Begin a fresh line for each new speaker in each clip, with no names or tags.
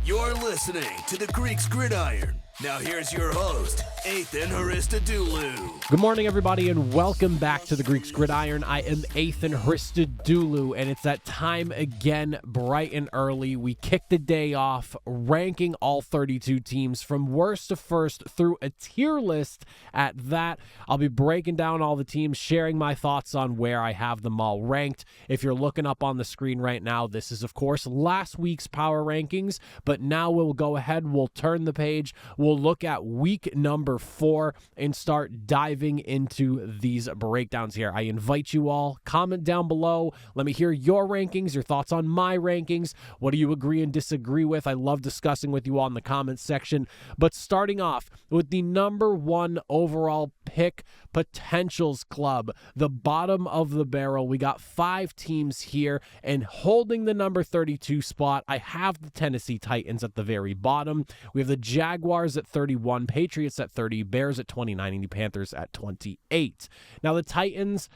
You're listening to the Greeks Gridiron. Now here's your host, Ethan Haristadoulou.
Good morning, everybody, and welcome back to the Greeks Gridiron. I am Ethan Haristadoulou, and it's that time again, bright and early. We kick the day off, ranking all 32 teams from worst to first through a tier list at that. I'll be breaking down all the teams, sharing my thoughts on where I have them all ranked. If you're looking up on the screen right now, this is, of course, last week's power rankings, but now we'll go ahead, we'll turn the page, we'll look at week number 4 and start diving into these breakdowns here. I invite you all, comment down below. Let me hear your rankings, your thoughts on my rankings. What do you agree and disagree with? I love discussing with you all in the comments section. But starting off with the number 1 overall pick potentials club, the bottom of the barrel. We got 5 teams here, and holding the number 32 spot, I have the Tennessee Titans at the very bottom. We have the Jaguars at 31, Patriots at 30, Bears at 29, and the Panthers at 28. Now the Titans,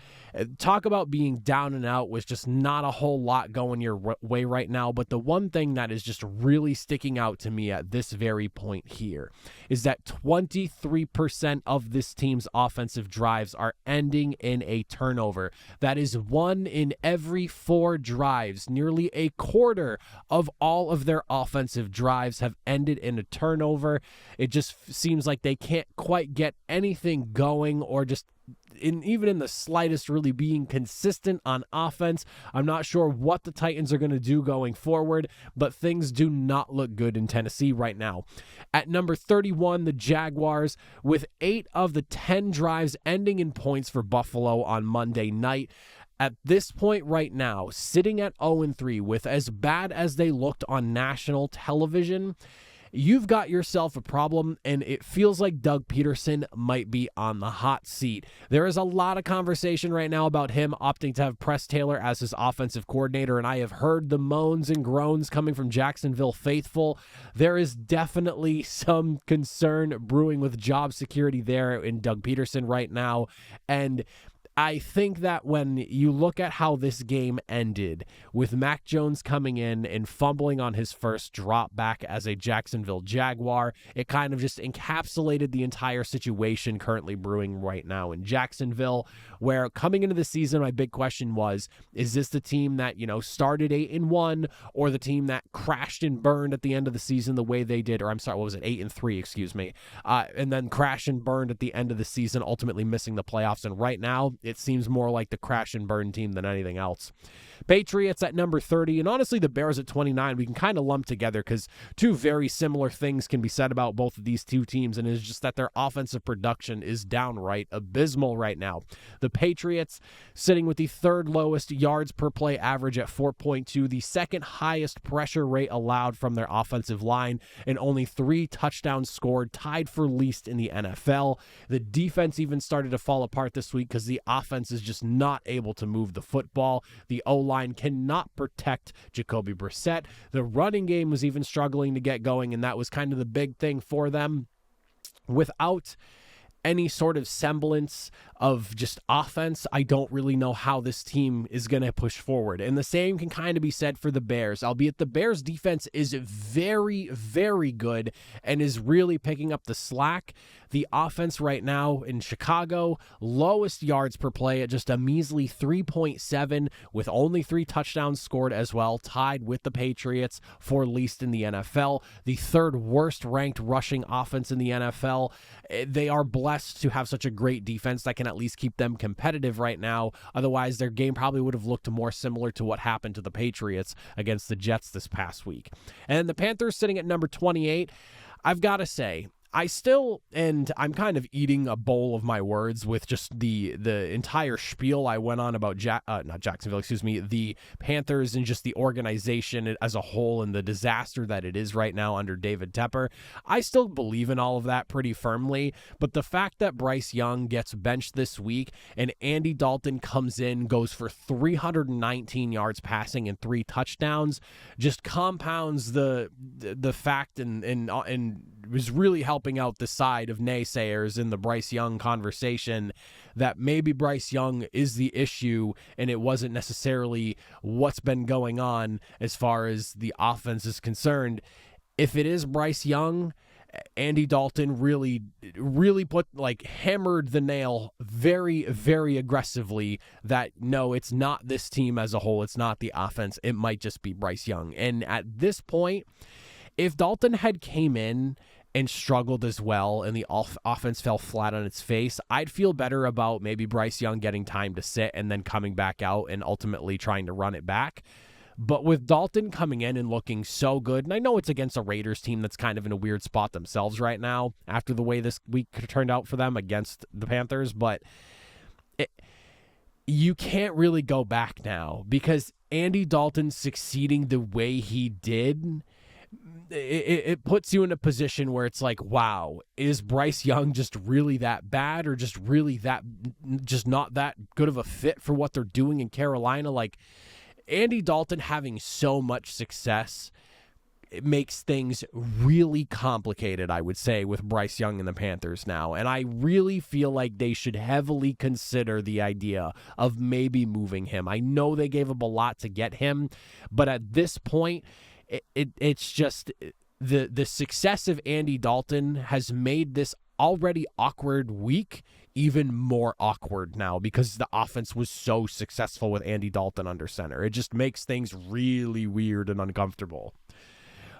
talk about being down and out with just not a whole lot going your way right now, but the one thing that is just really sticking out to me at this very point here is that 23% of this team's offensive drives are ending in a turnover. That is 1 in every 4 drives. Nearly a quarter of all of their offensive drives have ended in a turnover. It just seems like they can't quite get anything going, or just even in the slightest really being consistent on offense. I'm not sure what the Titans are going to do going forward, but things do not look good in Tennessee right now. At number 31, the Jaguars, with 8 of the 10 drives ending in points for Buffalo on Monday night. At this point right now, sitting at 0-3, with as bad as they looked on national television, you've got yourself a problem, and it feels like Doug Peterson might be on the hot seat. There is a lot of conversation right now about him opting to have Press Taylor as his offensive coordinator, and I have heard the moans and groans coming from Jacksonville faithful. There is definitely some concern brewing with job security there in Doug Peterson right now, and I think that when you look at how this game ended, with Mac Jones coming in and fumbling on his first drop back as a Jacksonville Jaguar, it kind of just encapsulated the entire situation currently brewing right now in Jacksonville, where coming into the season, my big question was, is this the team that, started 8-1, or the team that crashed and burned at the end of the season the way they did, or I'm sorry, what was it, 8-3, excuse me, and then crashed and burned at the end of the season, ultimately missing the playoffs, and right now, it seems more like the crash and burn team than anything else. Patriots at number 30, and honestly the Bears at 29, we can kind of lump together because two very similar things can be said about both of these two teams, and it's just that their offensive production is downright abysmal right now. The Patriots sitting with the 3rd lowest yards per play average at 4.2, the 2nd highest pressure rate allowed from their offensive line, and only 3 touchdowns scored, tied for least in the NFL. The defense even started to fall apart this week because the offense is just not able to move the football. The O-line cannot protect Jacoby Brissett. The running game was even struggling to get going, and that was kind of the big thing for them. Without any sort of semblance of just offense, I don't really know how this team is going to push forward. And the same can kind of be said for the Bears, albeit the Bears defense is very, very good and is really picking up the slack. The offense right now in Chicago, lowest yards per play at just a measly 3.7, with only 3 touchdowns scored as well, tied with the Patriots for least in the NFL. The 3rd worst ranked rushing offense in the NFL. They are blessed to have such a great defense that can at least keep them competitive right now. Otherwise, their game probably would have looked more similar to what happened to the Patriots against the Jets this past week. And the Panthers sitting at number 28, I've got to say, I still, and I'm kind of eating a bowl of my words with just the entire spiel I went on about the Panthers and just the organization as a whole and the disaster that it is right now under David Tepper. I still believe in all of that pretty firmly, but the fact that Bryce Young gets benched this week and Andy Dalton comes in, goes for 319 yards passing and 3 touchdowns, just compounds the fact and was really helping out the side of naysayers in the Bryce Young conversation that maybe Bryce Young is the issue and it wasn't necessarily what's been going on as far as the offense is concerned. if it is Bryce Young, Andy Dalton really hammered the nail very, very aggressively that no, it's not this team as a whole. It's not the offense. It might just be Bryce Young. And at this point, if Dalton had came in and struggled as well and the offense fell flat on its face, I'd feel better about maybe Bryce Young getting time to sit and then coming back out and ultimately trying to run it back. But with Dalton coming in and looking so good, and I know it's against a Raiders team that's kind of in a weird spot themselves right now after the way this week turned out for them against the Panthers, but you can't really go back now because Andy Dalton succeeding the way he did, it puts you in a position where it's like, wow, is Bryce Young just really that bad or just not that good of a fit for what they're doing in Carolina? Like, Andy Dalton having so much success, it makes things really complicated, I would say, with Bryce Young and the Panthers now. And I really feel like they should heavily consider the idea of maybe moving him. I know they gave up a lot to get him, but at this point, it's just the success of Andy Dalton has made this already awkward week even more awkward now because the offense was so successful with Andy Dalton under center. It just makes things really weird and uncomfortable.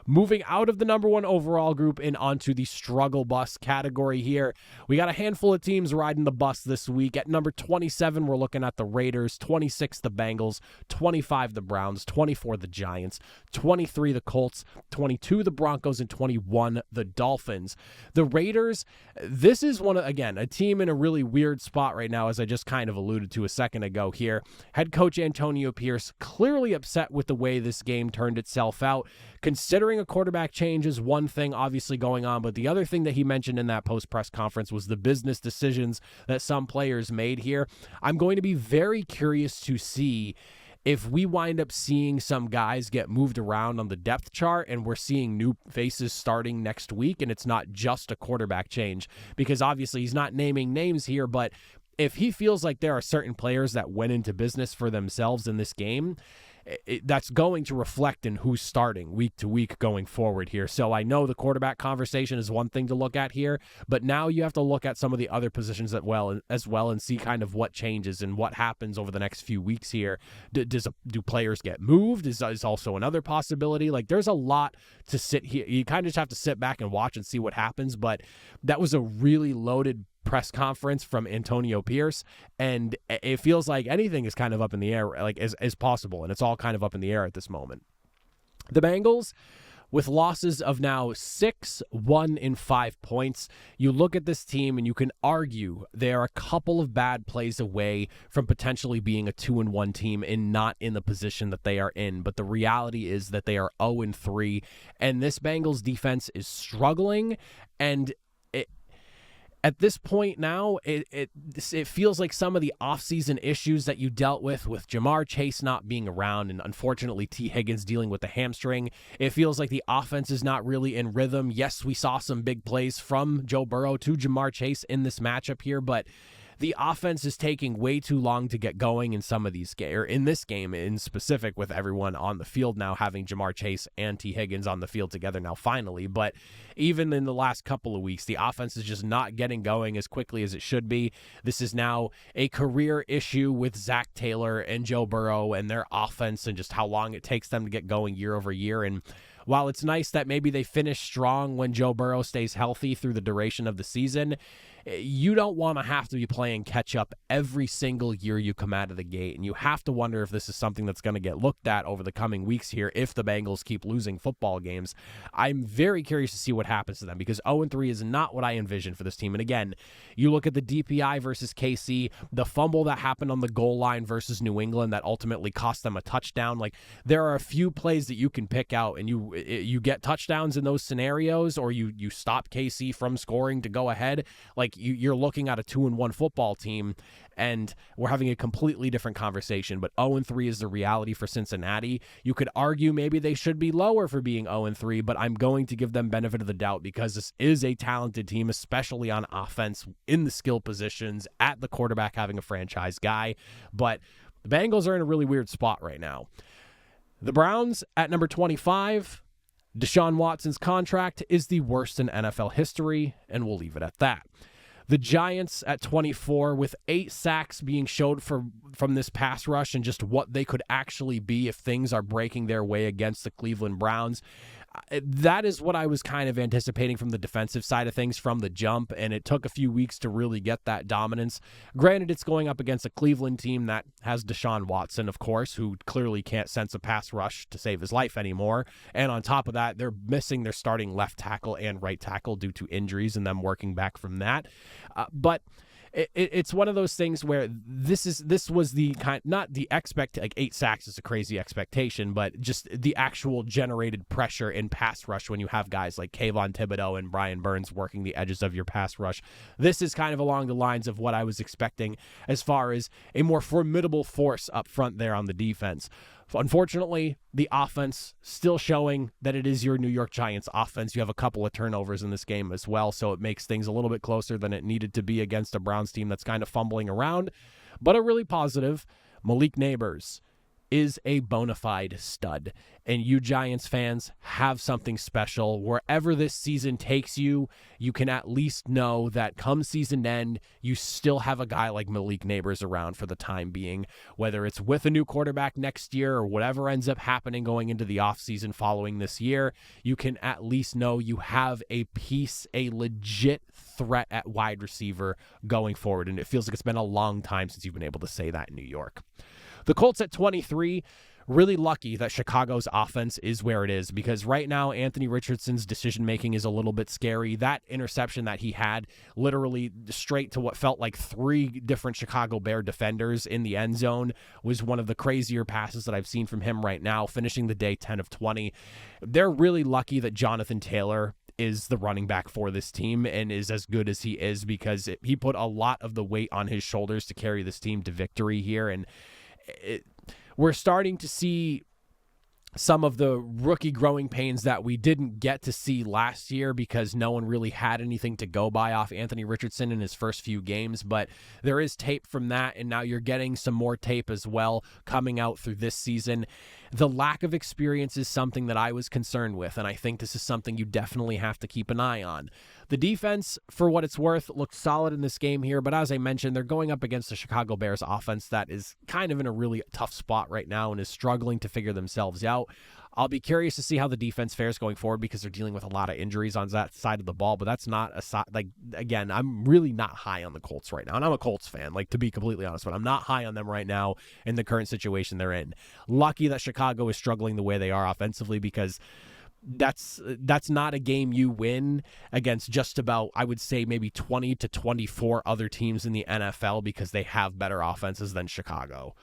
Moving out of the number one overall group and onto the struggle bus category here. We got a handful of teams riding the bus this week. At number 27, we're looking at the Raiders, 26, the Bengals, 25, the Browns, 24, the Giants, 23, the Colts, 22, the Broncos, and 21, the Dolphins. The Raiders, this is a team in a really weird spot right now, as I just kind of alluded to a second ago here. Head coach Antonio Pierce clearly upset with the way this game turned itself out. Considering a quarterback change is one thing obviously going on, but the other thing that he mentioned in that post-press conference was the business decisions that some players made here. I'm going to be very curious to see if we wind up seeing some guys get moved around on the depth chart and we're seeing new faces starting next week and it's not just a quarterback change, because obviously he's not naming names here, but if he feels like there are certain players that went into business for themselves in this game, that's going to reflect in who's starting week to week going forward here. So I know the quarterback conversation is one thing to look at here, but now you have to look at some of the other positions as well and see kind of what changes and what happens over the next few weeks here. Do players get moved? Is also another possibility. Like, there's a lot to sit here. You kind of just have to sit back and watch and see what happens, but that was a really loaded press conference from Antonio Pierce, and it feels like anything is kind of up in the air, like as possible, and it's all kind of up in the air at this moment. The Bengals, with losses of now 6, 1, and 5 points, you look at this team and you can argue they are a couple of bad plays away from potentially being a 2-1 team and not in the position that they are in. But the reality is that they are 0-3, and this Bengals defense is struggling, and at this point now, it feels like some of the offseason issues that you dealt with Jamar Chase not being around and unfortunately T. Higgins dealing with the hamstring, it feels like the offense is not really in rhythm. Yes, we saw some big plays from Joe Burrow to Jamar Chase in this matchup here, but the offense is taking way too long to get going in some of these in this game in specific, with everyone on the field now having Jamar Chase and T. Higgins on the field together now finally. But even in the last couple of weeks, the offense is just not getting going as quickly as it should be. This is now a career issue with Zach Taylor and Joe Burrow and their offense and just how long it takes them to get going year over year. And while it's nice that maybe they finish strong when Joe Burrow stays healthy through the duration of the season, you don't want to have to be playing catch up every single year you come out of the gate. And you have to wonder if this is something that's going to get looked at over the coming weeks here if the Bengals keep losing football games. I'm very curious to see what happens to them, because 0-3 is not what I envisioned for this team. And again, you look at the DPI versus KC, the fumble that happened on the goal line versus New England that ultimately cost them a touchdown. Like, there are a few plays that you can pick out and you get touchdowns in those scenarios, or you stop KC from scoring to go ahead. Like, you're looking at a 2-1 football team, and we're having a completely different conversation. But 0-3 is the reality for Cincinnati. You could argue maybe they should be lower for being 0-3, but I'm going to give them benefit of the doubt because this is a talented team, especially on offense, in the skill positions, at the quarterback having a franchise guy. But the Bengals are in a really weird spot right now. The Browns at number 25. Deshaun Watson's contract is the worst in NFL history, and we'll leave it at that. The Giants at 24, with 8 sacks being showed from this pass rush and just what they could actually be if things are breaking their way against the Cleveland Browns. That is what I was kind of anticipating from the defensive side of things from the jump, and it took a few weeks to really get that dominance. Granted, it's going up against a Cleveland team that has Deshaun Watson, of course, who clearly can't sense a pass rush to save his life anymore. And on top of that, they're missing their starting left tackle and right tackle due to injuries and them working back from that. But it's one of those things where this was the kind, not the like 8 sacks is a crazy expectation, but just the actual generated pressure in pass rush when you have guys like Kayvon Thibodeau and Brian Burns working the edges of your pass rush. This is kind of along the lines of what I was expecting as far as a more formidable force up front there on the defense. Unfortunately, the offense still showing that it is your New York Giants offense. You have a couple of turnovers in this game as well, so it makes things a little bit closer than it needed to be against a Browns team that's kind of fumbling around. But a really positive, Malik Neighbors is a bona fide stud. And you Giants fans have something special. Wherever this season takes you, you can at least know that come season end, you still have a guy like Malik Neighbors around for the time being, whether it's with a new quarterback next year or whatever ends up happening going into the offseason following this year. You can at least know you have a piece, a legit threat at wide receiver going forward. And it feels like it's been a long time since you've been able to say that in New York. The Colts at 23, really lucky that Chicago's offense is where it is, because right now Anthony Richardson's decision-making is a little bit scary. That interception that he had literally straight to what felt like 3 different Chicago Bear defenders in the end zone was one of the crazier passes that I've seen from him right now, finishing the day 10 of 20. They're really lucky that Jonathan Taylor is the running back for this team and is as good as he is, because he put a lot of the weight on his shoulders to carry this team to victory here. And we're starting to see some of the rookie growing pains that we didn't get to see last year because no one really had anything to go by off Anthony Richardson in his first few games, but there is tape from that, and now you're getting some more tape as well coming out through this season. The lack of experience is something that I was concerned with, and I think this is something you definitely have to keep an eye on. The defense, for what it's worth, looked solid in this game here, but as I mentioned, they're going up against the Chicago Bears offense that is kind of in a really tough spot right now and is struggling to figure themselves out. I'll be curious to see how the defense fares going forward because they're dealing with a lot of injuries on that side of the ball, but that's not again, I'm really not high on the Colts right now, and I'm a Colts fan, to be completely honest, but I'm not high on them right now in the current situation they're in. Lucky that Chicago is struggling the way they are offensively, because that's not a game you win against just about, I would say, maybe 20 to 24 other teams in the NFL because they have better offenses than Chicago.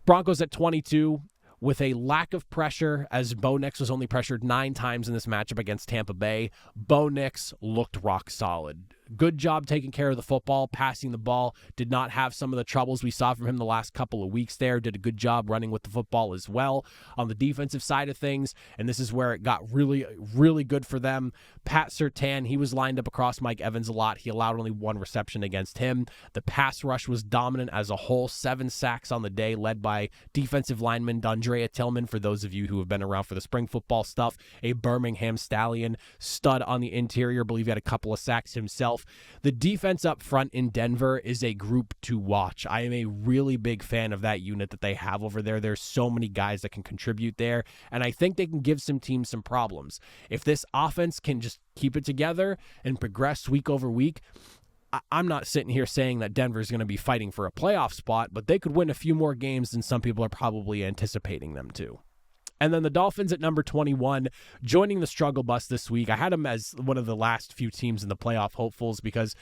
Broncos at 22 with a lack of pressure, as Bo Nix was only pressured 9 times in this matchup against Tampa Bay. Bo Nix looked rock solid. Good job taking care of the football, passing the ball, did not have some of the troubles we saw from him the last couple of weeks there, did a good job running with the football as well. On the defensive side of things, and this is where it got really, really good for them, Pat Surtain, he was lined up across Mike Evans a lot. He allowed only 1 reception against him. The pass rush was dominant as a whole, 7 sacks on the day, led by defensive lineman Dondrea Tillman, for those of you who have been around for the spring football stuff, a Birmingham Stallion, stud on the interior, I believe he had a couple of sacks himself. The defense up front in Denver is a group to watch. I am a really big fan of that unit that they have over there. There's so many guys that can contribute there, and I think they can give some teams some problems. If this offense can just keep it together and progress week over week, I'm not sitting here saying that Denver's going to be fighting for a playoff spot, but they could win a few more games than some people are probably anticipating them to. And then the Dolphins at number 21, joining the struggle bus this week. I had them as one of the last few teams in the playoff hopefuls because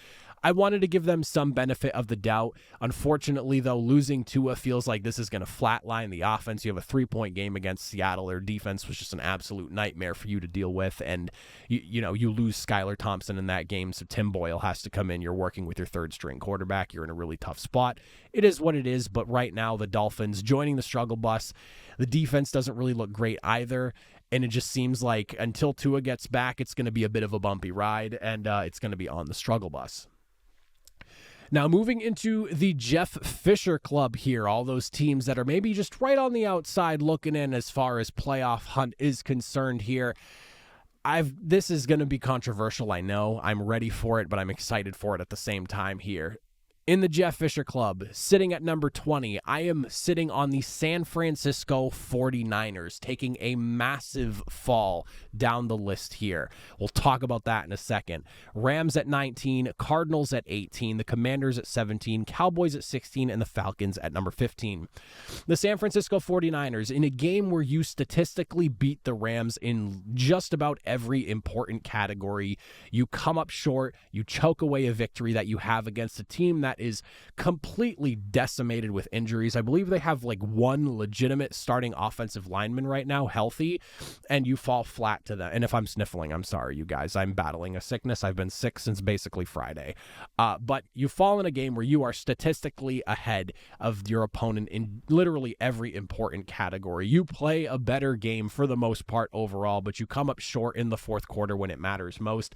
I wanted to give them some benefit of the doubt. Unfortunately, though, losing Tua feels like this is going to flatline the offense. You have a 3-point game against Seattle. Their defense was just an absolute nightmare for you to deal with. And, you lose Skylar Thompson in that game, so Tim Boyle has to come in. You're working with your 3rd-string quarterback. You're in a really tough spot. It is what it is, but right now the Dolphins joining the struggle bus. The defense doesn't really look great either, and it just seems like until Tua gets back, it's going to be a bit of a bumpy ride, and it's going to be on the struggle bus. Now, moving into the Jeff Fisher Club here, all those teams that are maybe just right on the outside looking in as far as playoff hunt is concerned here. This is going to be controversial, I know. I'm ready for it, but I'm excited for it at the same time here. In the Jeff Fisher Club, sitting at number 20, I am sitting on the San Francisco 49ers, taking a massive fall down the list here. We'll talk about that in a second. Rams at 19, Cardinals at 18, the Commanders at 17, Cowboys at 16, and the Falcons at number 15. The San Francisco 49ers, in a game where you statistically beat the Rams in just about every important category, you come up short, you choke away a victory that you have against a team that is completely decimated with injuries. I believe they have like one legitimate starting offensive lineman right now healthy, and you fall flat to them. And if I'm sniffling, I'm sorry, you guys. I'm battling a sickness. I've been sick since basically Friday. But you fall in a game where you are statistically ahead of your opponent in literally every important category. You play a better game for the most part overall, but you come up short in the fourth quarter when it matters most.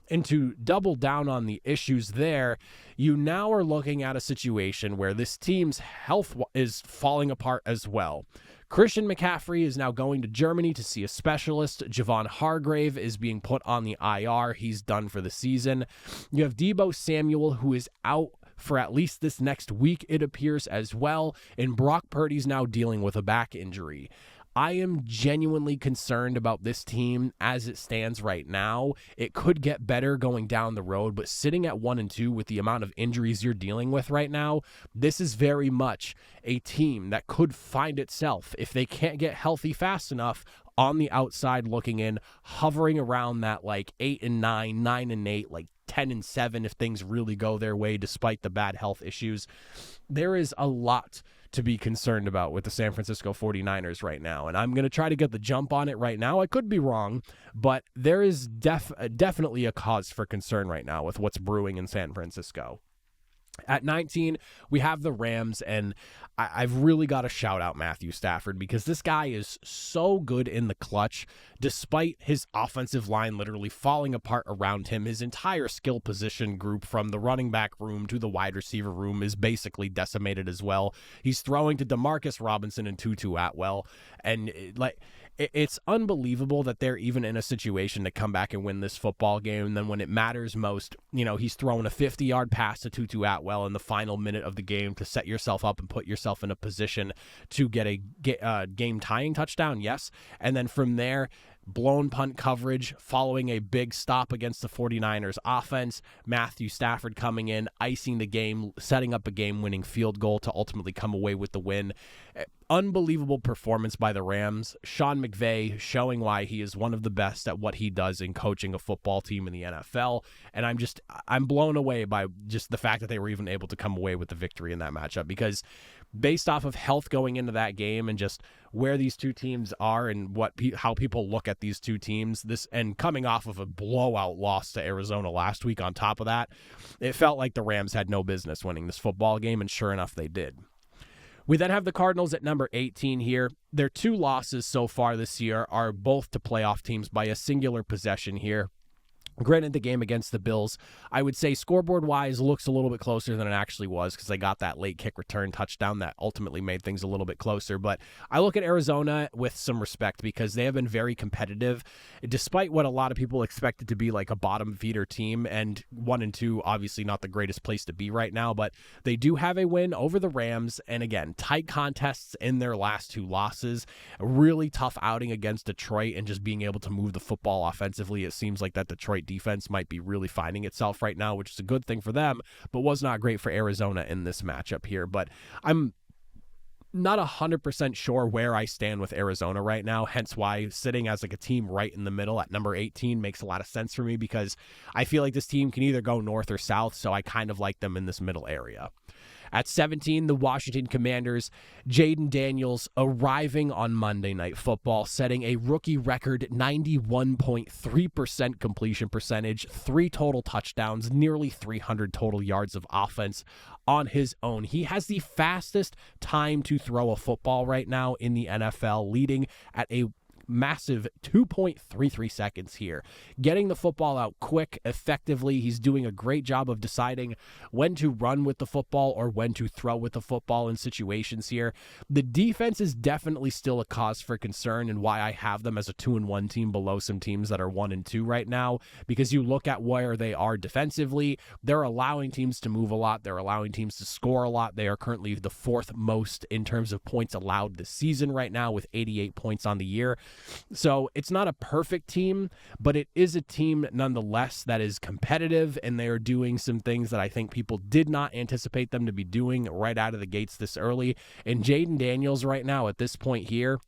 And to double down on the issues there, you now are looking at a situation where this team's health is falling apart as well. Christian McCaffrey is now going to Germany to see a specialist. Javon Hargrave is being put on the IR. He's done for the season. You have Deebo Samuel, who is out for at least this next week, it appears, as well. And Brock Purdy's now dealing with a back injury. I am genuinely concerned about this team as it stands right now. It could get better going down the road, but sitting at 1-2 with the amount of injuries you're dealing with right now, this is very much a team that could find itself, if they can't get healthy fast enough, on the outside looking in, hovering around that like 8-9, 9-8, like 10-7 if things really go their way despite the bad health issues. There is a lot to be concerned about with the San Francisco 49ers right now, and I'm going to try to get the jump on it right now. I could be wrong, but there is definitely a cause for concern right now with what's brewing in San Francisco. At 19, we have the Rams, and I've really got to shout out Matthew Stafford because this guy is so good in the clutch, despite his offensive line literally falling apart around him. His entire skill position group, from the running back room to the wide receiver room, is basically decimated as well. He's throwing to Demarcus Robinson and Tutu Atwell, and it's unbelievable that they're even in a situation to come back and win this football game. And then when it matters most, he's throwing a 50-yard pass to Tutu Atwell in the final minute of the game to set yourself up and put yourself in a position to get a game-tying touchdown, yes. And then from there, blown punt coverage following a big stop against the 49ers offense. Matthew Stafford coming in, icing the game, setting up a game-winning field goal to ultimately come away with the win. Unbelievable performance by the Rams. Sean McVay showing why he is one of the best at what he does in coaching a football team in the NFL. And I'm blown away by just the fact that they were even able to come away with the victory in that matchup, because based off of health going into that game and just where these two teams are and how people look at these two teams, and coming off of a blowout loss to Arizona last week on top of that, it felt like the Rams had no business winning this football game, and sure enough, they did. We then have the Cardinals at number 18 here. Their two losses so far this year are both to playoff teams by a singular possession here. Granted, the game against the Bills, I would say scoreboard-wise, looks a little bit closer than it actually was because they got that late kick return touchdown that ultimately made things a little bit closer. But I look at Arizona with some respect because they have been very competitive, despite what a lot of people expected to be like a bottom feeder team. And 1-2, obviously not the greatest place to be right now, but they do have a win over the Rams. And again, tight contests in their last two losses. A really tough outing against Detroit, and just being able to move the football offensively. It seems like that Detroit defense might be really finding itself right now, which is a good thing for them, but was not great for Arizona in this matchup here. But I'm not 100% sure where I stand with Arizona right now, hence why sitting as like a team right in the middle at number 18 makes a lot of sense for me, because I feel like this team can either go north or south, so I kind of like them in this middle area. At 17, the Washington Commanders, Jaden Daniels arriving on Monday Night Football, setting a rookie record 91.3% completion percentage, 3 total touchdowns, nearly 300 total yards of offense on his own. He has the fastest time to throw a football right now in the NFL, leading at a massive 2.33 seconds here. Getting the football out quick, effectively. He's doing a great job of deciding when to run with the football or when to throw with the football in situations here. The defense is definitely still a cause for concern, and why I have them as a 2-1 team below some teams that are 1-2 right now, because you look at where they are defensively, they're allowing teams to move a lot. They're allowing teams to score a lot. They are currently the fourth most in terms of points allowed this season right now with 88 points on the year. So it's not a perfect team, but it is a team nonetheless that is competitive, and they are doing some things that I think people did not anticipate them to be doing right out of the gates this early. And Jaden Daniels right now at this point here,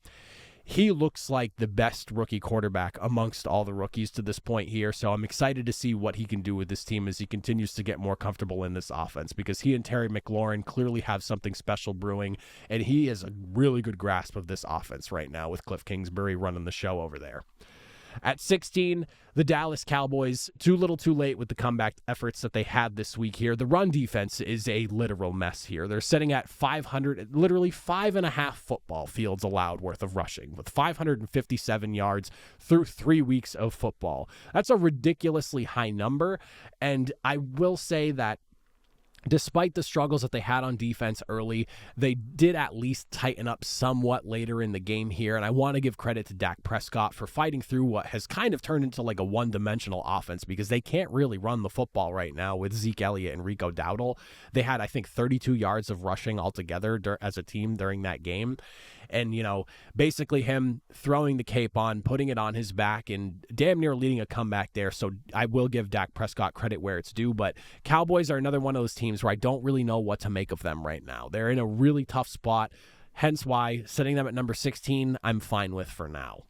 he looks like the best rookie quarterback amongst all the rookies to this point here. So I'm excited to see what he can do with this team as he continues to get more comfortable in this offense, because he and Terry McLaurin clearly have something special brewing, and he has a really good grasp of this offense right now with Cliff Kingsbury running the show over there. At 16, the Dallas Cowboys, too little too late with the comeback efforts that they had this week here. The run defense is a literal mess here. They're sitting at 500, literally 5.5 football fields allowed worth of rushing, with 557 yards through 3 weeks of football. That's a ridiculously high number, and I will say that despite the struggles that they had on defense early, they did at least tighten up somewhat later in the game here. And I want to give credit to Dak Prescott for fighting through what has kind of turned into like a one-dimensional offense, because they can't really run the football right now with Zeke Elliott and Rico Dowdle. They had, I think, 32 yards of rushing altogether as a team during that game. And, you know, basically him throwing the cape on, putting it on his back, and damn near leading a comeback there. So I will give Dak Prescott credit where it's due. But Cowboys are another one of those teams where I don't really know what to make of them right now. They're in a really tough spot, hence why setting them at number 16, I'm fine with for now.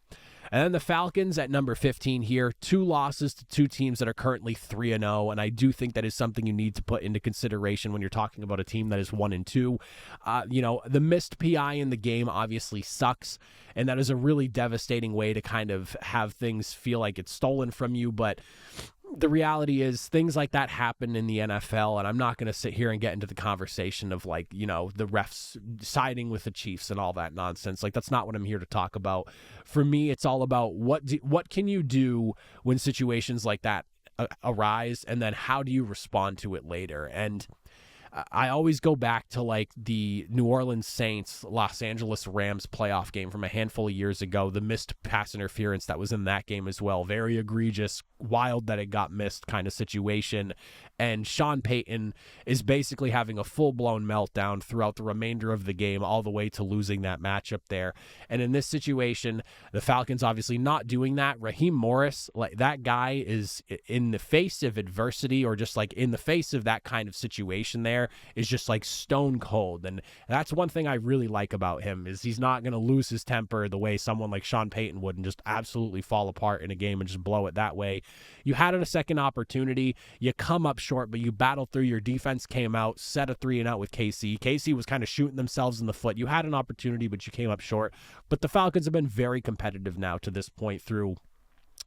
And then the Falcons at number 15 here, 2 losses to 2 teams that are currently 3-0, and I do think that is something you need to put into consideration when you're talking about a team that is 1-2. You know, the missed PI in the game obviously sucks, and that is a really devastating way to kind of have things feel like it's stolen from you, but the reality is things like that happen in the NFL, and I'm not going to sit here and get into the conversation of, like, you know, the refs siding with the Chiefs and all that nonsense. Like, that's not what I'm here to talk about. For me, it's all about what can you do when situations like that arise, and then how do you respond to it later? And I always go back to like the New Orleans Saints, Los Angeles Rams playoff game from a handful of years ago, the missed pass interference that was in that game as well. Very egregious, wild that it got missed kind of situation. And Sean Payton is basically having a full-blown meltdown throughout the remainder of the game, all the way to losing that matchup there. And in this situation, the Falcons obviously not doing that. Raheem Morris, like, that guy is in the face of adversity, or just like in the face of that kind of situation there, is just like stone cold. And that's one thing I really like about him, is he's not going to lose his temper the way someone like Sean Payton would and just absolutely fall apart in a game and just blow it that way. You had a second opportunity, you come up short, but you battled through. Your defense came out, set a 3-and-out with KC. KC was kind of shooting themselves in the foot. You had an opportunity, but you came up short. But the Falcons have been very competitive now to this point through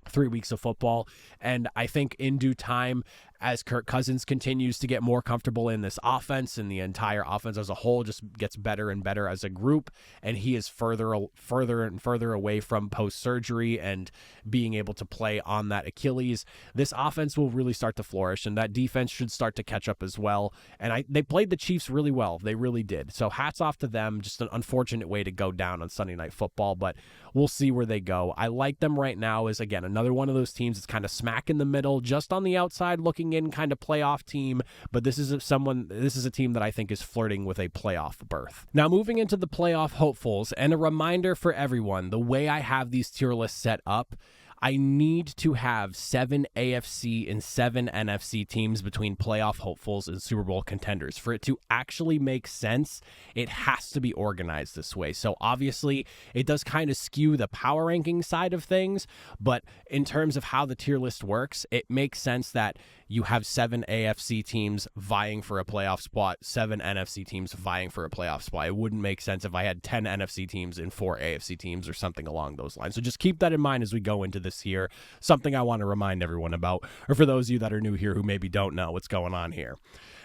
3 weeks of football, and I think in due time, as Kirk Cousins continues to get more comfortable in this offense, and the entire offense as a whole just gets better and better as a group, and he is further and further away from post-surgery and being able to play on that Achilles, this offense will really start to flourish, and that defense should start to catch up as well. And they played the Chiefs really well. They really did. So hats off to them. Just an unfortunate way to go down on Sunday Night Football, but we'll see where they go. I like them right now as, again, another one of those teams that's kind of smack in the middle, just on the outside looking in, kind of playoff team, but this is a team that I think is flirting with a playoff berth. Now, moving into the playoff hopefuls, and a reminder for everyone, the way I have these tier lists set up, I need to have 7 AFC and 7 NFC teams between playoff hopefuls and Super Bowl contenders. For it to actually make sense, it has to be organized this way. So obviously, it does kind of skew the power ranking side of things, but in terms of how the tier list works, it makes sense that you have 7 AFC teams vying for a playoff spot, 7 NFC teams vying for a playoff spot. It wouldn't make sense if I had 10 NFC teams and 4 AFC teams or something along those lines. So just keep that in mind as we go into this this here. Something I want to remind everyone about, or for those of you that are new here who maybe don't know what's going on here.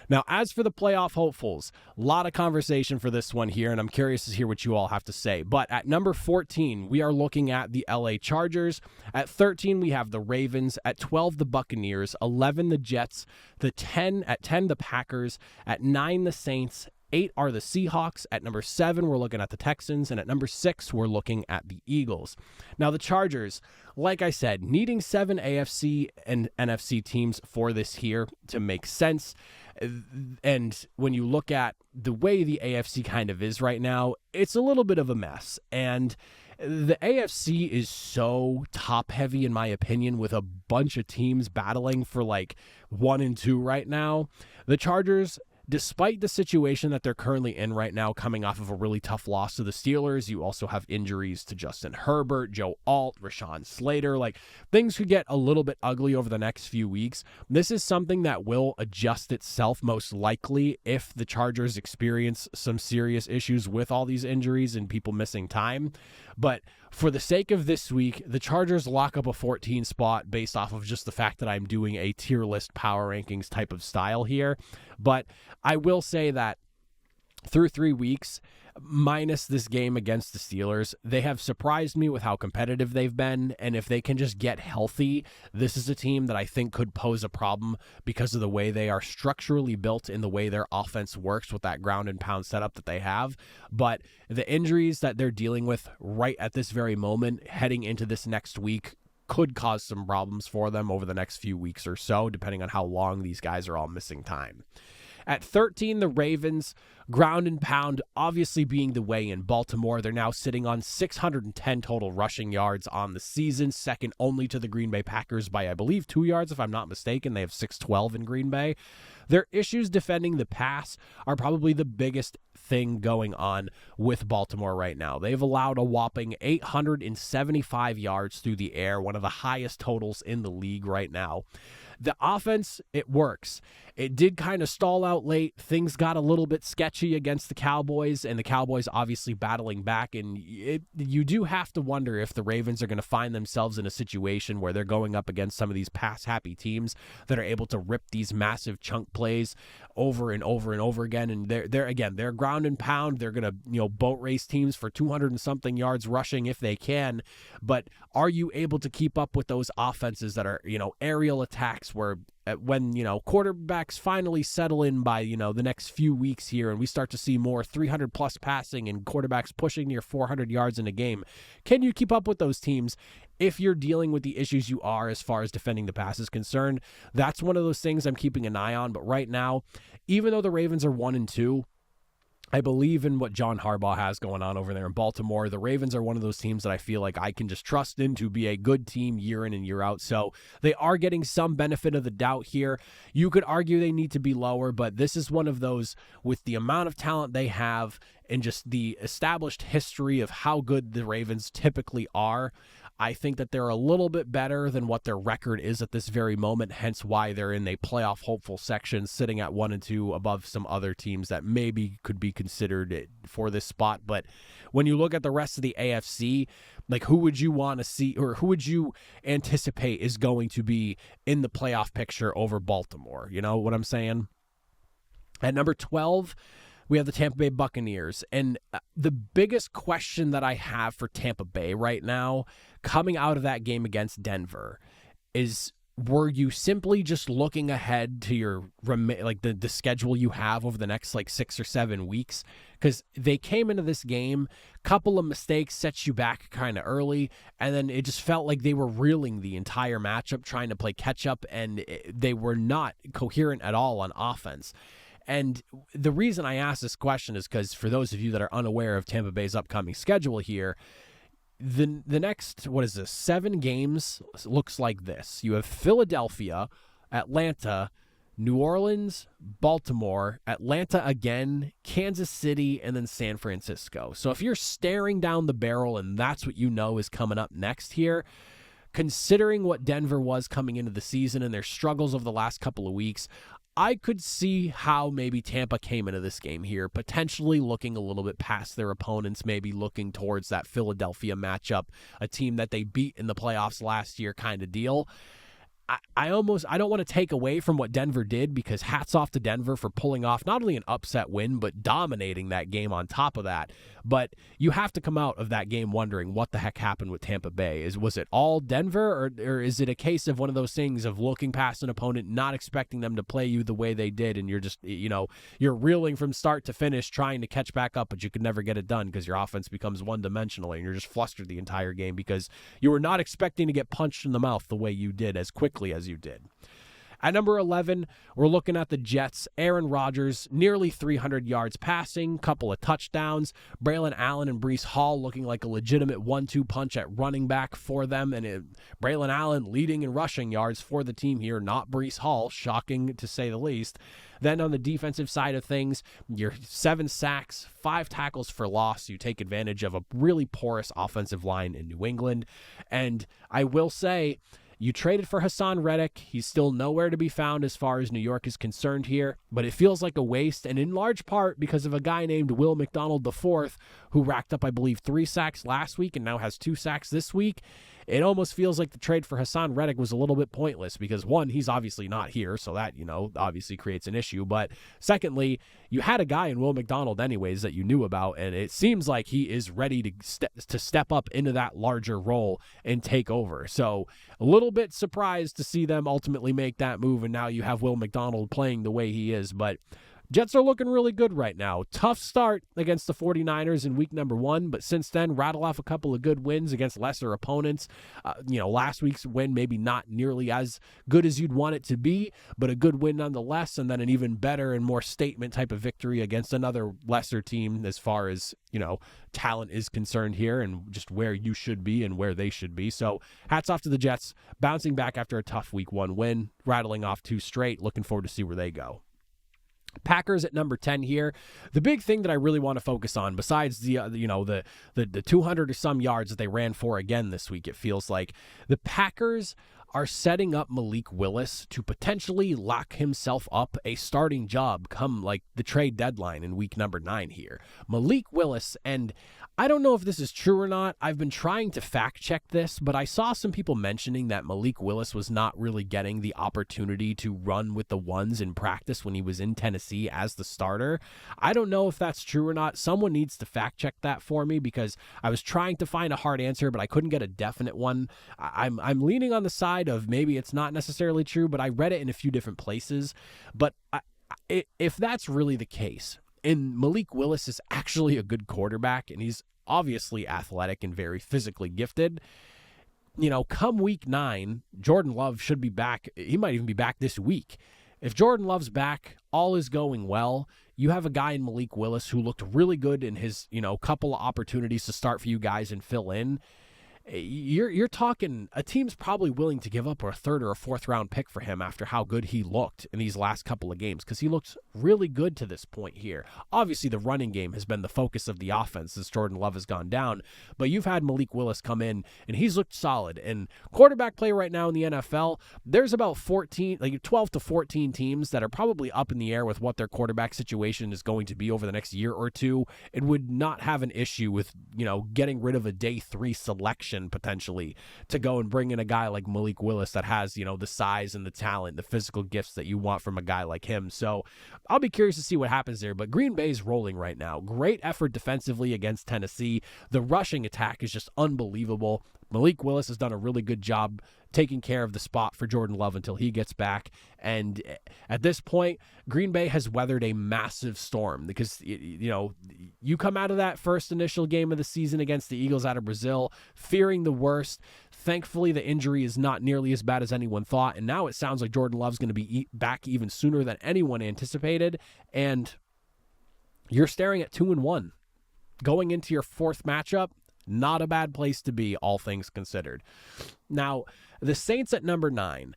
Now, as for the playoff hopefuls, a lot of conversation for this one here, and I'm curious to hear what you all have to say. But at number 14, we are looking at the LA Chargers. At 13, we have the Ravens. At 12, the Buccaneers. 11, the Jets. At 10, the Packers. At 9, the Saints. 8 are the Seahawks. At number 7, we're looking at the Texans. And at number 6, we're looking at the Eagles. Now, the Chargers, like I said, needing 7 AFC and NFC teams for this here to make sense. And when you look at the way the AFC kind of is right now, it's a little bit of a mess. And the AFC is so top heavy, in my opinion, with a bunch of teams battling for like 1 and 2 right now. The Chargers, despite the situation that they're currently in right now, coming off of a really tough loss to the Steelers, you also have injuries to Justin Herbert, Joe Alt, Rashawn Slater. Like, things could get a little bit ugly over the next few weeks. This is something that will adjust itself most likely if the Chargers experience some serious issues with all these injuries and people missing time. But for the sake of this week, the Chargers lock up a 14 spot based off of just the fact that I'm doing a tier list power rankings type of style here. But I will say that through 3 weeks, minus this game against the Steelers, they have surprised me with how competitive they've been. And if they can just get healthy, this is a team that I think could pose a problem because of the way they are structurally built in the way their offense works with that ground and pound setup that they have. But the injuries that they're dealing with right at this very moment, heading into this next week, could cause some problems for them over the next few weeks or so, depending on how long these guys are all missing time. At 13, the Ravens, ground and pound, obviously being the way in Baltimore. They're now sitting on 610 total rushing yards on the season, second only to the Green Bay Packers by, I believe, 2 yards, if I'm not mistaken. They have 612 in Green Bay. Their issues defending the pass are probably the biggest thing going on with Baltimore right now. They've allowed a whopping 875 yards through the air, one of the highest totals in the league right now. The offense, it works. It did kind of stall out late. Things got a little bit sketchy against the Cowboys, and the Cowboys obviously battling back. And you do have to wonder if the Ravens are going to find themselves in a situation where they're going up against some of these pass-happy teams that are able to rip these massive chunk plays over and over and over again. And they're ground and pound. They're going to, boat race teams for 200 and something yards rushing if they can. But are you able to keep up with those offenses that are, aerial attacks where when, quarterbacks finally settle in by, the next few weeks here and we start to see more 300 plus passing and quarterbacks pushing near 400 yards in a game? Can you keep up with those teams if you're dealing with the issues you are as far as defending the pass is concerned? That's one of those things I'm keeping an eye on. But right now, even though the Ravens are 1 and 2, I believe in what John Harbaugh has going on over there in Baltimore. The Ravens are one of those teams that I feel like I can just trust in to be a good team year in and year out. So they are getting some benefit of the doubt here. You could argue they need to be lower, but this is one of those with the amount of talent they have and just the established history of how good the Ravens typically are. I think that they're a little bit better than what their record is at this very moment, hence why they're in a playoff hopeful section, sitting at 1 and 2 above some other teams that maybe could be considered for this spot. But when you look at the rest of the AFC, like, who would you want to see, or who would you anticipate is going to be in the playoff picture over Baltimore? You know what I'm saying? At number 12, we have the Tampa Bay Buccaneers. And the biggest question that I have for Tampa Bay right now, coming out of that game against Denver, is, were you simply just looking ahead to your the schedule you have over the next 6 or 7 weeks? Because they came into this game, couple of mistakes set you back kind of early, and then it just felt like they were reeling the entire matchup, trying to play catch up, and they were not coherent at all on offense. And the reason I ask this question is because for those of you that are unaware of Tampa Bay's upcoming schedule here, the next, 7 games looks like this. You have Philadelphia, Atlanta, New Orleans, Baltimore, Atlanta again, Kansas City, and then San Francisco. So if you're staring down the barrel and that's what you know is coming up next here, considering what Denver was coming into the season and their struggles over the last couple of weeks, I could see how maybe Tampa came into this game here, potentially looking a little bit past their opponents, maybe looking towards that Philadelphia matchup, a team that they beat in the playoffs last year kind of deal. I don't want to take away from what Denver did, because hats off to Denver for pulling off not only an upset win, but dominating that game on top of that. But you have to come out of that game wondering what the heck happened with Tampa Bay. Was it all Denver, or is it a case of one of those things of looking past an opponent, not expecting them to play you the way they did, and you're just, you're reeling from start to finish trying to catch back up, but you can never get it done because your offense becomes one-dimensional and you're just flustered the entire game because you were not expecting to get punched in the mouth the way you did as quickly as you did. At number 11, we're looking at the Jets. Aaron Rodgers, nearly 300 yards passing, couple of touchdowns. Braylon Allen and Breece Hall looking like a legitimate 1-2 punch at running back for them. And Braylon Allen leading in rushing yards for the team here, not Breece Hall, shocking to say the least. Then on the defensive side of things, your 7 sacks, 5 tackles for loss. You take advantage of a really porous offensive line in New England. And I will say, you traded for Hassan Reddick. He's still nowhere to be found as far as New York is concerned here, but it feels like a waste, and in large part because of a guy named Will McDonald IV, who racked up, I believe, 3 sacks last week and now has 2 sacks this week. It almost feels like the trade for Hassan Reddick was a little bit pointless because, one, he's obviously not here, so that, obviously creates an issue. But secondly, you had a guy in Will McDonald anyways that you knew about, and it seems like he is ready to step up into that larger role and take over. So a little bit surprised to see them ultimately make that move, and now you have Will McDonald playing the way he is. But Jets are looking really good right now. Tough start against the 49ers in week number 1, but since then, rattle off a couple of good wins against lesser opponents. Last week's win maybe not nearly as good as you'd want it to be, but a good win nonetheless, and then an even better and more statement type of victory against another lesser team as far as, talent is concerned here and just where you should be and where they should be. So hats off to the Jets, bouncing back after a tough week 1 win, rattling off 2 straight. Looking forward to see where they go. Packers at number 10 here. The big thing that I really want to focus on, besides the 200 or some yards that they ran for again this week, it feels like the Packers are setting up Malik Willis to potentially lock himself up a starting job come like the trade deadline in week number 9 here. Malik Willis, and I don't know if this is true or not. I've been trying to fact check this, but I saw some people mentioning that Malik Willis was not really getting the opportunity to run with the ones in practice when he was in Tennessee as the starter. I don't know if that's true or not. Someone needs to fact check that for me because I was trying to find a hard answer, but I couldn't get a definite one. I'm leaning on the side of maybe it's not necessarily true, but I read it in a few different places. But if that's really the case, and Malik Willis is actually a good quarterback, and he's obviously athletic and very physically gifted, come week 9, Jordan Love should be back. He might even be back this week. If Jordan Love's back, all is going well. You have a guy in Malik Willis who looked really good in his, couple of opportunities to start for you guys and fill in. You're talking a team's probably willing to give up a 3rd or a 4th round pick for him after how good he looked in these last couple of games, because he looks really good to this point here. Obviously, the running game has been the focus of the offense as Jordan Love has gone down, but you've had Malik Willis come in, and he's looked solid. And quarterback play right now in the NFL, there's about 12 to 14 teams that are probably up in the air with what their quarterback situation is going to be over the next year or two, and would not have an issue with, getting rid of a day 3 selection potentially to go and bring in a guy like Malik Willis that has, the size and the talent, the physical gifts that you want from a guy like him. So I'll be curious to see what happens there, but Green Bay's rolling right now. Great effort defensively against Tennessee. The rushing attack is just unbelievable. Malik Willis has done a really good job taking care of the spot for Jordan Love until he gets back. And at this point, Green Bay has weathered a massive storm because, you come out of that first initial game of the season against the Eagles out of Brazil, fearing the worst. Thankfully, the injury is not nearly as bad as anyone thought. And now it sounds like Jordan Love's going to be back even sooner than anyone anticipated. And you're staring at 2-1 going into your 4th matchup. Not a bad place to be, all things considered. Now, the Saints at number 9.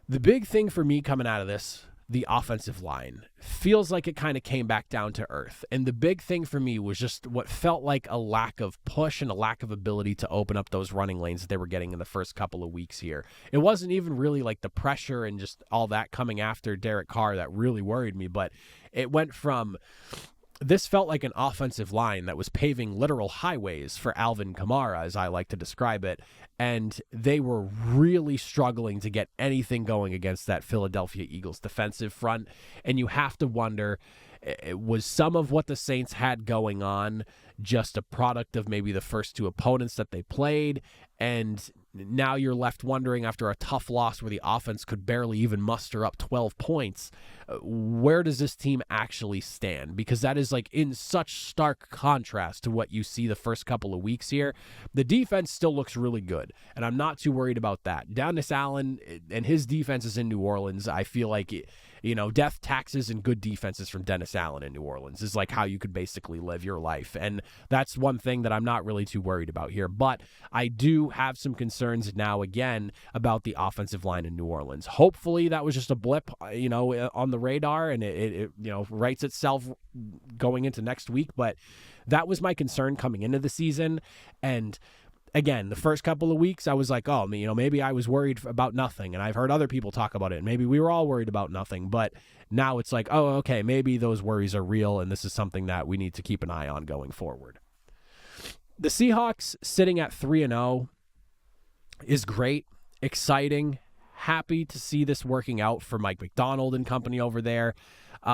The big thing for me coming out of this, the offensive line feels like it kind of came back down to earth. And the big thing for me was just what felt like a lack of push and a lack of ability to open up those running lanes that they were getting in the first couple of weeks here. It wasn't even really like the pressure and just all that coming after Derek Carr that really worried me, but it went from... This felt like an offensive line that was paving literal highways for Alvin Kamara, as I like to describe it, and they were really struggling to get anything going against that Philadelphia Eagles defensive front, and you have to wonder, was some of what the Saints had going on just a product of maybe the first two opponents that they played, and now you're left wondering after a tough loss where the offense could barely even muster up 12 points, where does this team actually stand? Because that is like in such stark contrast to what you see the first couple of weeks here. The defense still looks really good, and I'm not too worried about that. Dennis Allen and his defenses in New Orleans, I feel like, death, taxes, and good defenses from Dennis Allen in New Orleans is like how you could basically live your life. And that's one thing that I'm not really too worried about here. But I do have some concerns now again about the offensive line in New Orleans. Hopefully that was just a blip, on the radar, and it rights itself going into next week. But that was my concern coming into the season. And again, the first couple of weeks, I was like, oh, maybe I was worried about nothing. And I've heard other people talk about it. And maybe we were all worried about nothing. But now it's like, oh, okay, maybe those worries are real. And this is something that we need to keep an eye on going forward. The Seahawks sitting at 3-0 is great, exciting, happy to see this working out for Mike McDonald and company over there.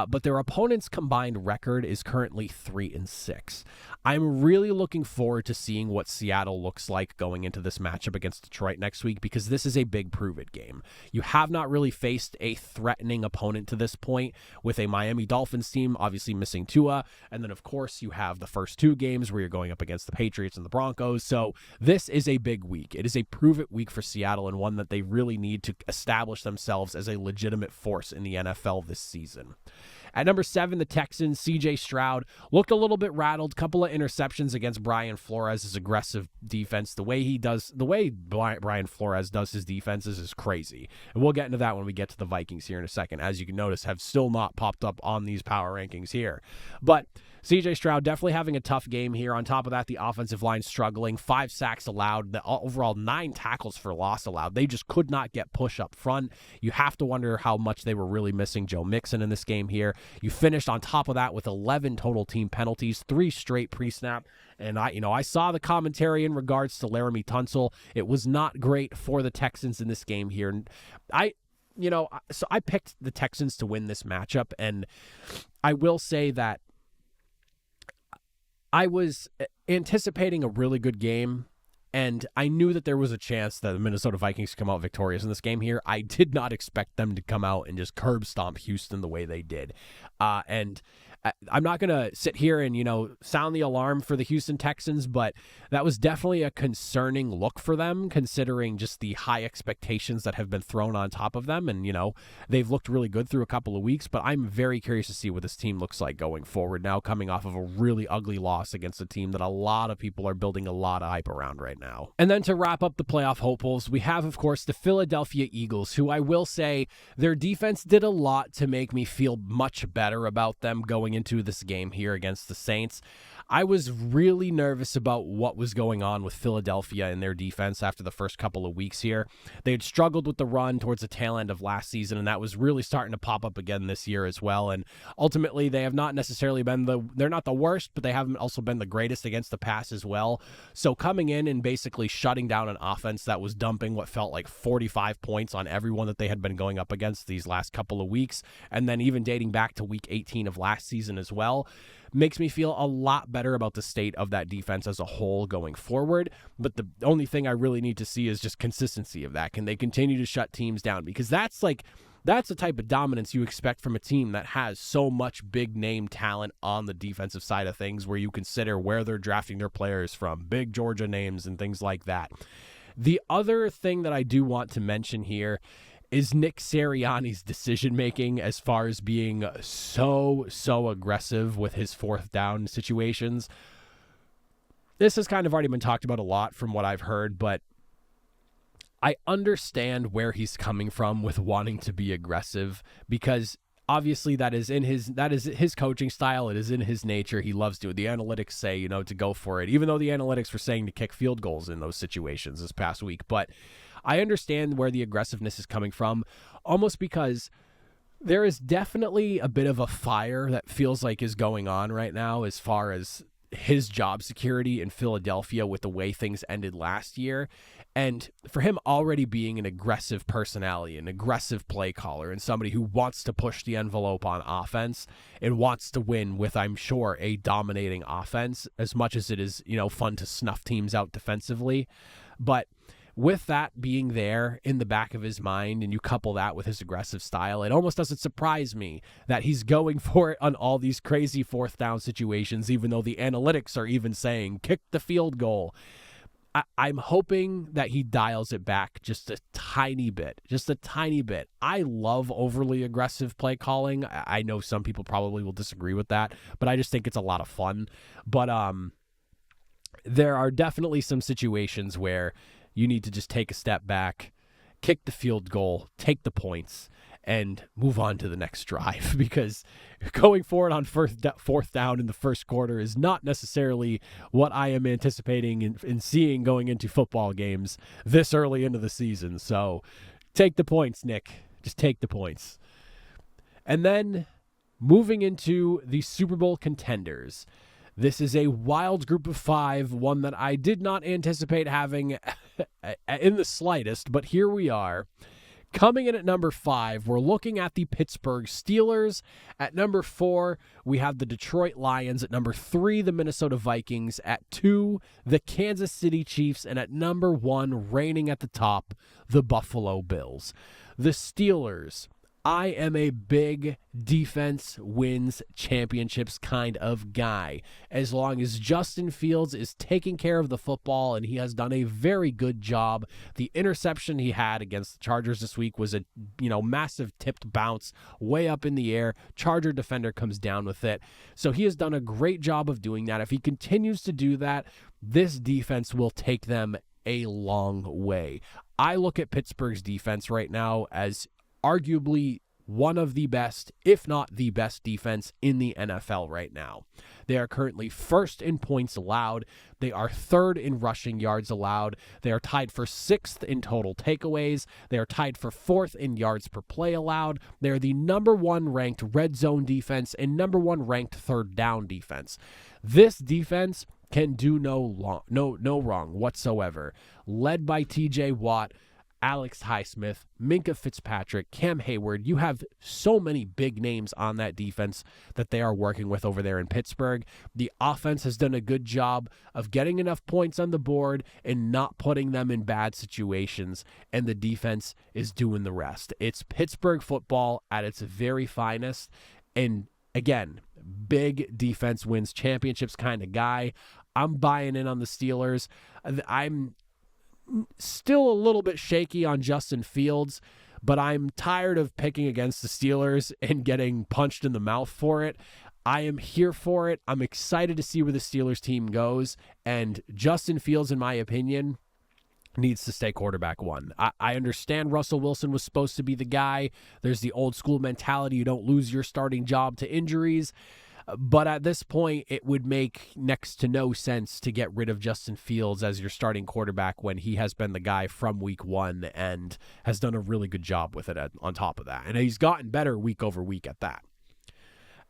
But their opponent's combined record is currently 3-6. I'm really looking forward to seeing what Seattle looks like going into this matchup against Detroit next week, because this is a big prove-it game. You have not really faced a threatening opponent to this point with a Miami Dolphins team, obviously missing Tua, and then, of course, you have the first two games where you're going up against the Patriots and the Broncos, so this is a big week. It is a prove-it week for Seattle, and one that they really need to establish themselves as a legitimate force in the NFL this season. At number 7, the Texans, C.J. Stroud looked a little bit rattled. Couple of interceptions against Brian Flores' aggressive defense. The way Brian Flores does his defenses is crazy. And we'll get into that when we get to the Vikings here in a second. As you can notice, have still not popped up on these power rankings here. But C.J. Stroud definitely having a tough game here. On top of that, the offensive line struggling. 5 sacks allowed. The overall 9 tackles for loss allowed. They just could not get push up front. You have to wonder how much they were really missing Joe Mixon in this game here. You finished on top of that with 11 total team penalties, 3 straight pre-snap. And I saw the commentary in regards to Laramie Tunsil. It was not great for the Texans in this game here. And so I picked the Texans to win this matchup, and I will say that I was anticipating a really good game, and I knew that there was a chance that the Minnesota Vikings could come out victorious in this game here. I did not expect them to come out and just curb stomp Houston the way they did. And I'm not going to sit here and, sound the alarm for the Houston Texans, but that was definitely a concerning look for them, considering just the high expectations that have been thrown on top of them. And, they've looked really good through a couple of weeks, but I'm very curious to see what this team looks like going forward now, coming off of a really ugly loss against a team that a lot of people are building a lot of hype around right now. And then to wrap up the playoff hopefuls, we have, of course, the Philadelphia Eagles, who I will say their defense did a lot to make me feel much better about them going into this game here against the Saints. I was really nervous about what was going on with Philadelphia and their defense after the first couple of weeks here. They had struggled with the run towards the tail end of last season, and that was really starting to pop up again this year as well. And ultimately, they have not necessarily they're not the worst, but they haven't also been the greatest against the pass as well. So coming in and basically shutting down an offense that was dumping what felt like 45 points on everyone that they had been going up against these last couple of weeks, and then even dating back to week 18 of last season as well, makes me feel a lot better about the state of that defense as a whole going forward. But the only thing I really need to see is just consistency of that. Can they continue to shut teams down? Because that's the type of dominance you expect from a team that has so much big name talent on the defensive side of things, where you consider where they're drafting their players from, big Georgia names and things like that. The other thing that I do want to mention here is Nick Sirianni's decision-making as far as being so aggressive with his 4th down situations. This has kind of already been talked about a lot from what I've heard, but I understand where he's coming from with wanting to be aggressive, because Obviously, that is his coaching style. It is in his nature. He loves to. The analytics say, to go for it, even though the analytics were saying to kick field goals in those situations this past week. But I understand where the aggressiveness is coming from, almost because there is definitely a bit of a fire that feels like is going on right now as far as his job security in Philadelphia with the way things ended last year. And for him already being an aggressive personality, an aggressive play caller, and somebody who wants to push the envelope on offense and wants to win with, I'm sure, a dominating offense, as much as it is, fun to snuff teams out defensively. But with that being there in the back of his mind, and you couple that with his aggressive style, it almost doesn't surprise me that he's going for it on all these crazy fourth down situations, even though the analytics are even saying, kick the field goal. I'm hoping that he dials it back just a tiny bit. I love overly aggressive play calling. I know some people probably will disagree with that, but I just think it's a lot of fun. But there are definitely some situations where you need to just take a step back, kick the field goal, take the points, and move on to the next drive, because going forward on fourth down in the first quarter is not necessarily what I am anticipating in seeing going into football games this early into the season. So take the points, Nick. Just take the points. And then moving into the Super Bowl contenders. This is a wild group of 5, one that I did not anticipate having in the slightest, but here we are. Coming in at number 5, we're looking at the Pittsburgh Steelers. At number 4, we have the Detroit Lions. At number 3, the Minnesota Vikings. At 2, the Kansas City Chiefs. And at number 1, reigning at the top, the Buffalo Bills. The Steelers. I am a big defense wins championships kind of guy. As long as Justin Fields is taking care of the football, and he has done a very good job. The interception he had against the Chargers this week was a massive tipped bounce way up in the air. Charger defender comes down with it. So he has done a great job of doing that. If he continues to do that, this defense will take them a long way. I look at Pittsburgh's defense right now as arguably one of the best, if not the best defense in the NFL right now. They are currently first in points allowed. They are third in rushing yards allowed. They are tied for 6th in total takeaways. They are tied for 4th in yards per play allowed. They are the number 1 ranked red zone defense and number 1 ranked third down defense. This defense can do no wrong whatsoever. Led by TJ Watt, Alex Highsmith, Minkah Fitzpatrick, Cam Hayward. You have so many big names on that defense that they are working with over there in Pittsburgh. The offense has done a good job of getting enough points on the board and not putting them in bad situations, and the defense is doing the rest. It's Pittsburgh football at its very finest, and again, big defense wins championships kind of guy. I'm buying in on the Steelers. I'm still a little bit shaky on Justin Fields, but I'm tired of picking against the Steelers and getting punched in the mouth for it. I am here for it. I'm excited to see where the Steelers team goes, and Justin Fields, in my opinion, needs to stay quarterback 1. I understand Russell Wilson was supposed to be the guy. There's the old school mentality. You don't lose your starting job to injuries. But at this point, it would make next to no sense to get rid of Justin Fields as your starting quarterback when he has been the guy from week 1 and has done a really good job with it on top of that. And he's gotten better week over week at that.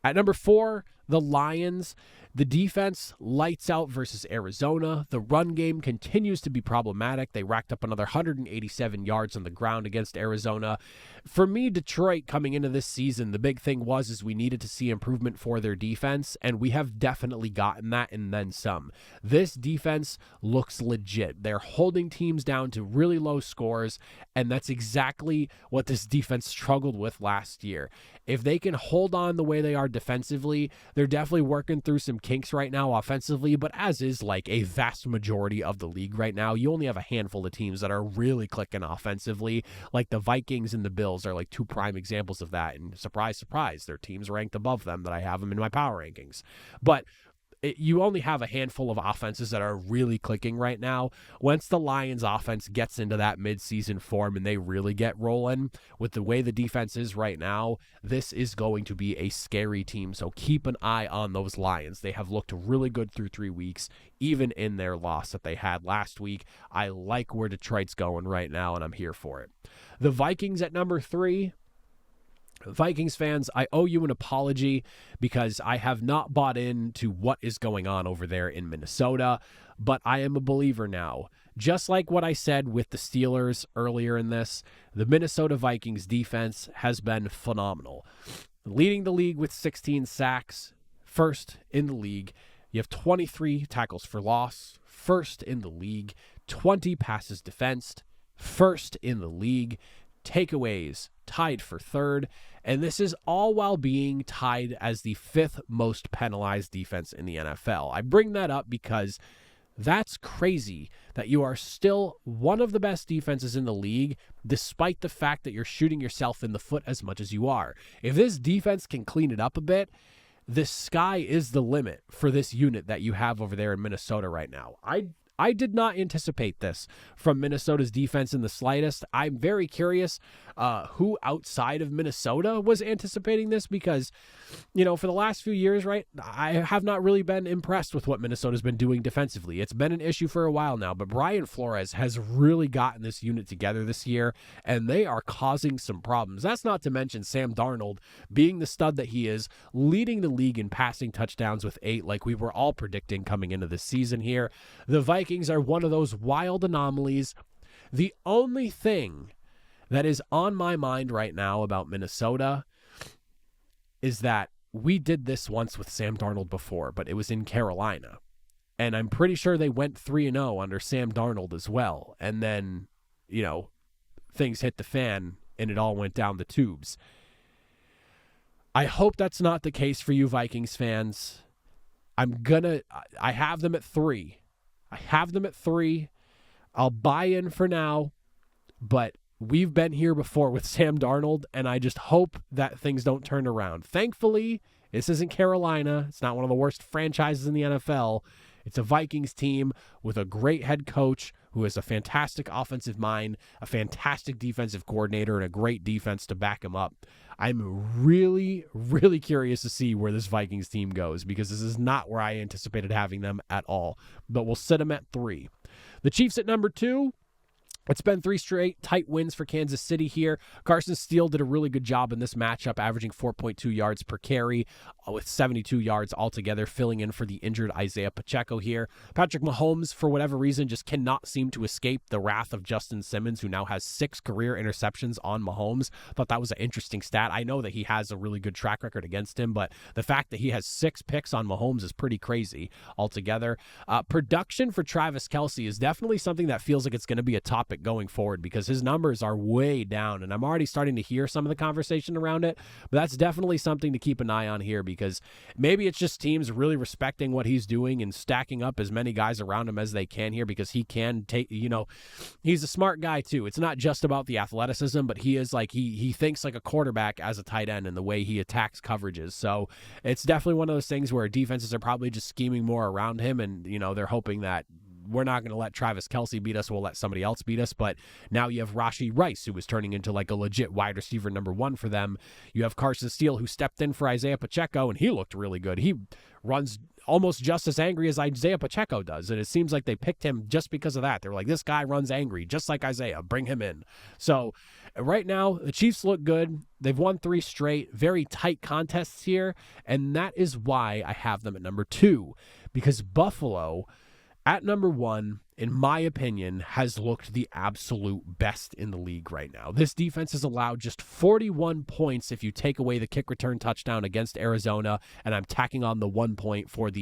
At number 4, the Lions. The defense lights out versus Arizona. The run game continues to be problematic. They racked up another 187 yards on the ground against Arizona. For me, Detroit coming into this season, the big thing was we needed to see improvement for their defense, and we have definitely gotten that and then some. This defense looks legit. They're holding teams down to really low scores, and that's exactly what this defense struggled with last year. If they can hold on the way they are defensively, they're definitely working through some kinks right now offensively, but as is like a vast majority of the league right now, you only have a handful of teams that are really clicking offensively. Like the Vikings and the Bills are like 2 prime examples of that, and surprise, surprise, their teams ranked above them that I have them in my power rankings. But you only have a handful of offenses that are really clicking right now. Once the Lions offense gets into that midseason form and they really get rolling with the way the defense is right now, this is going to be a scary team. So keep an eye on those Lions. They have looked really good through 3 weeks, even in their loss that they had last week. I like where Detroit's going right now, and I'm here for it. The Vikings at number 3. Vikings fans, I owe you an apology because I have not bought into what is going on over there in Minnesota, but I am a believer now. Just like what I said with the Steelers earlier in this, the Minnesota Vikings defense has been phenomenal. Leading the league with 16 sacks, first in the league. You have 23 tackles for loss, first in the league. 20 passes defensed, first in the league. Takeaways, tied for third, and this is all while being tied as the 5th most penalized defense in the NFL. I bring that up because that's crazy that you are still one of the best defenses in the league, despite the fact that you're shooting yourself in the foot as much as you are. If this defense can clean it up a bit, the sky is the limit for this unit that you have over there in Minnesota right now. I did not anticipate this from Minnesota's defense in the slightest. I'm very curious who outside of Minnesota was anticipating this because, for the last few years, right, I have not really been impressed with what Minnesota's been doing defensively. It's been an issue for a while now, but Brian Flores has really gotten this unit together this year, and they are causing some problems. That's not to mention Sam Darnold being the stud that he is, leading the league in passing touchdowns with 8 like we were all predicting coming into this season here. The Vikings are one of those wild anomalies. The only thing that is on my mind right now about Minnesota is that we did this once with Sam Darnold before, but it was in Carolina. And I'm pretty sure they went 3-0 under Sam Darnold as well. And then, things hit the fan and it all went down the tubes. I hope that's not the case for you Vikings fans. I have them at 3. I'll buy in for now, but we've been here before with Sam Darnold, and I just hope that things don't turn around. Thankfully, this isn't Carolina. It's not one of the worst franchises in the NFL. It's a Vikings team with a great head coach who has a fantastic offensive mind, a fantastic defensive coordinator, and a great defense to back him up. I'm really, really curious to see where this Vikings team goes because this is not where I anticipated having them at all. But we'll sit them at 3. The Chiefs at number 2. It's been 3 straight tight wins for Kansas City here. Carson Steele did a really good job in this matchup, averaging 4.2 yards per carry with 72 yards altogether, filling in for the injured Isaiah Pacheco here. Patrick Mahomes, for whatever reason, just cannot seem to escape the wrath of Justin Simmons, who now has 6 career interceptions on Mahomes. Thought that was an interesting stat. I know that he has a really good track record against him, but the fact that he has 6 picks on Mahomes is pretty crazy altogether. Production for Travis Kelce is definitely something that feels like it's going to be a topic going forward because his numbers are way down, and I'm already starting to hear some of the conversation around it, but that's definitely something to keep an eye on here because maybe it's just teams really respecting what he's doing and stacking up as many guys around him as they can here because he can take, he's a smart guy too. It's not just about the athleticism, but he is like, he thinks like a quarterback as a tight end in the way he attacks coverages. So it's definitely one of those things where defenses are probably just scheming more around him, and they're hoping that we're not going to let Travis Kelce beat us. We'll let somebody else beat us. But now you have Rashee Rice, who was turning into like a legit wide receiver number 1 for them. You have Carson Steele, who stepped in for Isaiah Pacheco, and he looked really good. He runs almost just as angry as Isaiah Pacheco does. And it seems like they picked him just because of that. They were like, this guy runs angry, just like Isaiah. Bring him in. So right now, the Chiefs look good. They've won 3 straight, very tight contests here. And that is why I have them at number 2, because Buffalo at number 1, in my opinion, has looked the absolute best in the league right now. This defense has allowed just 41 points if you take away the kick return touchdown against Arizona, and I'm tacking on the 1 point for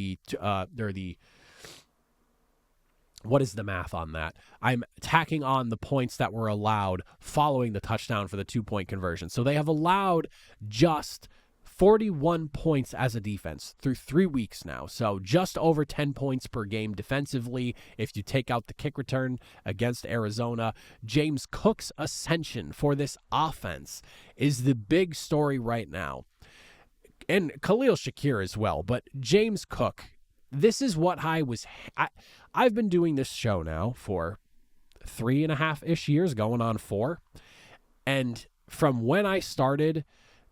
what is the math on that? I'm tacking on the points that were allowed following the touchdown for the 2-point conversion. So they have allowed just 41 points as a defense through 3 weeks now. So just over 10 points per game defensively if you take out the kick return against Arizona. James Cook's ascension for this offense is the big story right now. And Khalil Shakir as well. But James Cook, this is what I've been doing this show now for 3.5-ish years, going on 4. And from when I started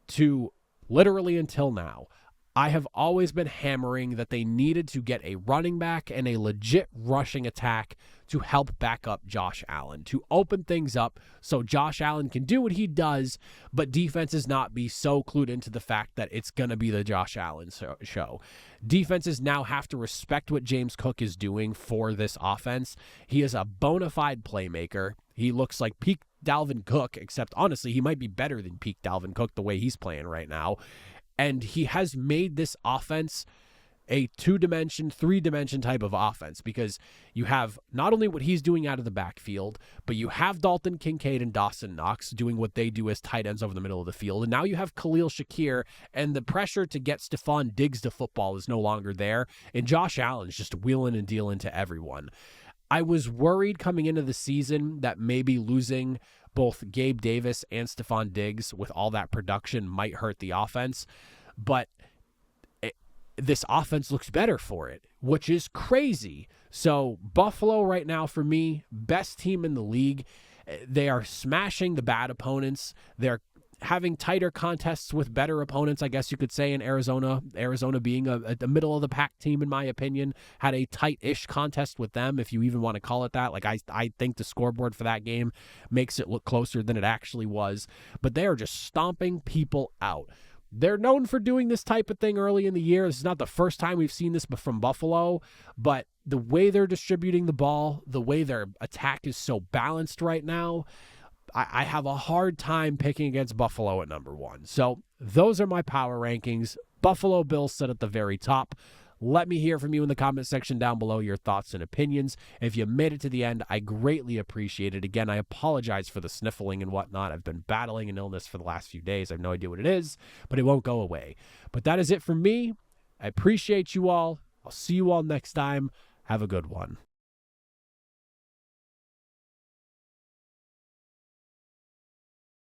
to literally until now, I have always been hammering that they needed to get a running back and a legit rushing attack to help back up Josh Allen, to open things up so Josh Allen can do what he does, but defenses not be so clued into the fact that it's going to be the Josh Allen show. Defenses now have to respect what James Cook is doing for this offense. He is a bona fide playmaker. He looks like peak Dalvin Cook, except honestly, he might be better than peak Dalvin Cook the way he's playing right now. And he has made this offense a 2-dimension, 3-dimension type of offense, because you have not only what he's doing out of the backfield, but you have Dalton Kincaid and Dawson Knox doing what they do as tight ends over the middle of the field. And now you have Khalil Shakir, and the pressure to get Stephon Diggs to football is no longer there. And Josh Allen's just wheeling and dealing to everyone. I was worried coming into the season that maybe losing both Gabe Davis and Stephon Diggs with all that production might hurt the offense, but this offense looks better for it, which is crazy. So Buffalo right now, for me, best team in the league. They are smashing the bad opponents. They're having tighter contests with better opponents, I guess you could say, in Arizona. Arizona being a middle of the pack team, in my opinion, had a tight-ish contest with them, if you even want to call it that. Like, I think the scoreboard for that game makes it look closer than it actually was. But they are just stomping people out. They're known for doing this type of thing early in the year. This is not the first time we've seen this from Buffalo, but the way they're distributing the ball, the way their attack is so balanced right now, I have a hard time picking against Buffalo at number 1. So those are my power rankings. Buffalo Bills sit at the very top. Let me hear from you in the comment section down below, your thoughts and opinions. If you made it to the end, I greatly appreciate it. Again, I apologize for the sniffling and whatnot. I've been battling an illness for the last few days. I have no idea what it is, but it won't go away. But that is it for me. I appreciate you all. I'll see you all next time. Have a good one.